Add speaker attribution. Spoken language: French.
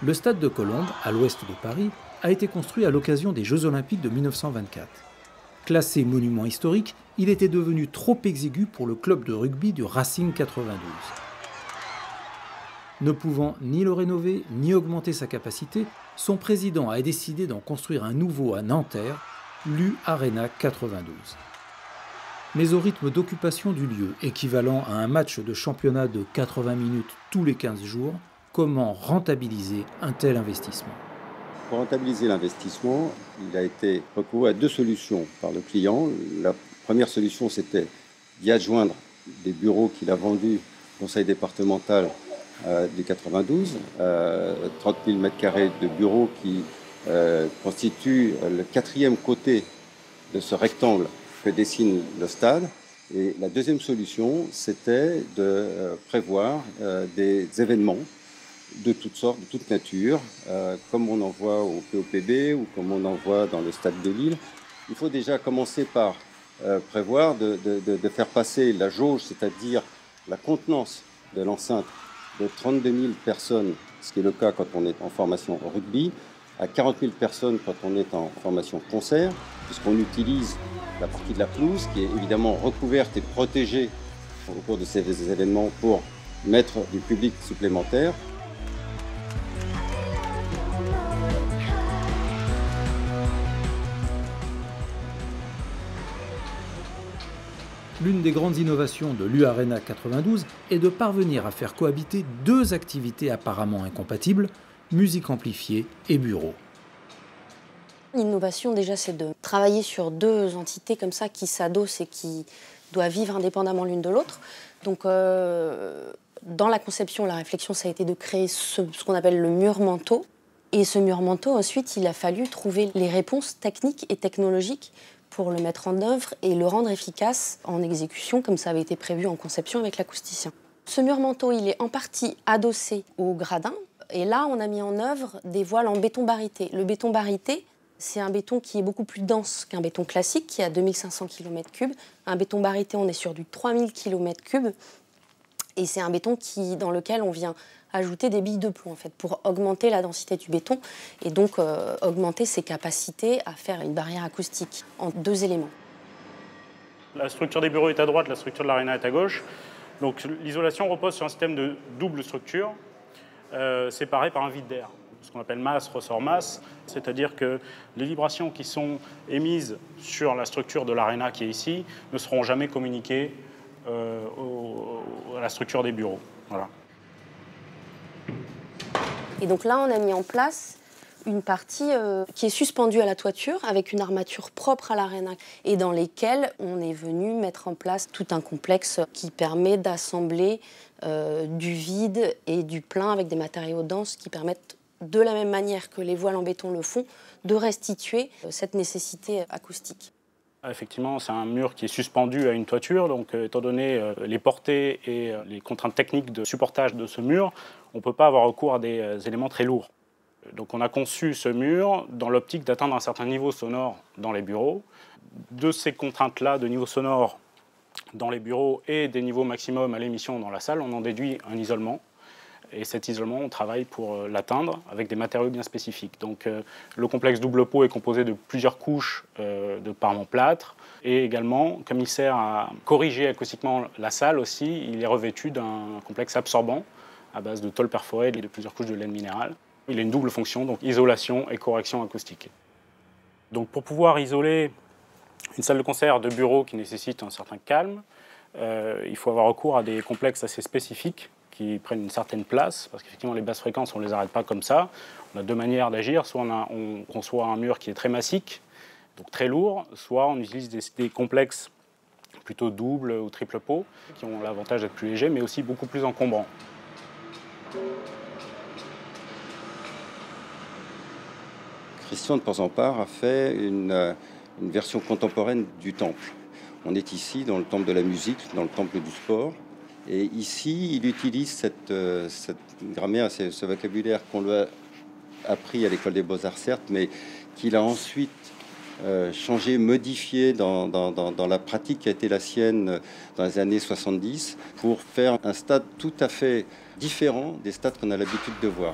Speaker 1: Le stade de Colombes, à l'ouest de Paris, a été construit à l'occasion des Jeux Olympiques de 1924. Classé monument historique, il était devenu trop exigu pour le club de rugby du Racing 92. Ne pouvant ni le rénover, ni augmenter sa capacité, son président a décidé d'en construire un nouveau à Nanterre, l'U Arena 92. Mais au rythme d'occupation du lieu, équivalent à un match de championnat de 80 minutes tous les 15 jours, comment rentabiliser un tel investissement?
Speaker 2: Pour rentabiliser l'investissement, il a été recouru à deux solutions par le client. La première solution, c'était d'y adjoindre des bureaux qu'il a vendus au conseil départemental du 92, 30 000 m² de bureaux qui constituent le quatrième côté de ce rectangle que dessine le stade. Et la deuxième solution, c'était de prévoir des événements de toutes sortes, de toute nature, comme on en voit au POPB ou comme on en voit dans le stade de Lille. Il faut déjà commencer par prévoir de faire passer la jauge, c'est-à-dire la contenance de l'enceinte de 32 000 personnes, ce qui est le cas quand on est en formation rugby, à 40 000 personnes quand on est en formation concert, puisqu'on utilise la partie de la pelouse qui est évidemment recouverte et protégée au cours de ces événements pour mettre du public supplémentaire.
Speaker 1: L'une des grandes innovations de l'U Arena 92 est de parvenir à faire cohabiter deux activités apparemment incompatibles, musique amplifiée et bureau.
Speaker 3: L'innovation, déjà, c'est de travailler sur deux entités comme ça qui s'adossent et qui doivent vivre indépendamment l'une de l'autre. Donc, dans la conception, la réflexion, ça a été de créer ce qu'on appelle le mur manteau. Et ce mur manteau, ensuite, il a fallu trouver les réponses techniques et technologiques pour le mettre en œuvre et le rendre efficace en exécution, comme ça avait été prévu en conception avec l'acousticien. Ce mur manteau, il est en partie adossé au gradin. Et là, on a mis en œuvre des voiles en béton barité. Le béton barité, c'est un béton qui est beaucoup plus dense qu'un béton classique, qui est à 2500 km3. Un béton barité, on est sur du 3000 km3. Et c'est un béton dans lequel on vient ajouter des billes de plomb, en fait, pour augmenter la densité du béton et donc augmenter ses capacités à faire une barrière acoustique en deux éléments.
Speaker 4: La structure des bureaux est à droite, la structure de l'aréna est à gauche. Donc l'isolation repose sur un système de double structure, séparé par un vide d'air, ce qu'on appelle masse, ressort masse, c'est-à-dire que les vibrations qui sont émises sur la structure de l'aréna qui est ici ne seront jamais communiquées à la structure des bureaux. Voilà.
Speaker 3: Et donc là, on a mis en place une partie qui est suspendue à la toiture avec une armature propre à l'aréna et dans lesquelles on est venu mettre en place tout un complexe qui permet d'assembler du vide et du plein avec des matériaux denses qui permettent, de la même manière que les voiles en béton le font, de restituer cette nécessité acoustique.
Speaker 4: Effectivement, c'est un mur qui est suspendu à une toiture, donc étant donné les portées et les contraintes techniques de supportage de ce mur, on ne peut pas avoir recours à des éléments très lourds. Donc on a conçu ce mur dans l'optique d'atteindre un certain niveau sonore dans les bureaux. De ces contraintes-là de niveau sonore dans les bureaux et des niveaux maximum à l'émission dans la salle, on en déduit un isolement. Et cet isolement, on travaille pour l'atteindre avec des matériaux bien spécifiques. Donc le complexe double pot est composé de plusieurs couches de parements plâtre. Et également, comme il sert à corriger acoustiquement la salle aussi, il est revêtu d'un complexe absorbant à base de tôle perforée et de plusieurs couches de laine minérale. Il a une double fonction, donc isolation et correction acoustique. Donc pour pouvoir isoler une salle de concert de bureau qui nécessite un certain calme, il faut avoir recours à des complexes assez spécifiques qui prennent une certaine place, parce qu'effectivement les basses fréquences, on ne les arrête pas comme ça. On a deux manières d'agir, soit on conçoit un mur qui est très massique, donc très lourd, soit on utilise des complexes plutôt double ou triple pot, qui ont l'avantage d'être plus légers, mais aussi beaucoup plus encombrants.
Speaker 2: Christian de Porzampar a fait une version contemporaine du temple. On est ici dans le temple de la musique, dans le temple du sport. Et ici, il utilise cette grammaire, ce vocabulaire qu'on lui a appris à l'école des Beaux-Arts, certes, mais qu'il a ensuite changé, modifié dans la pratique qui a été la sienne dans les années 70 pour faire un stade tout à fait différent des stades qu'on a l'habitude de voir.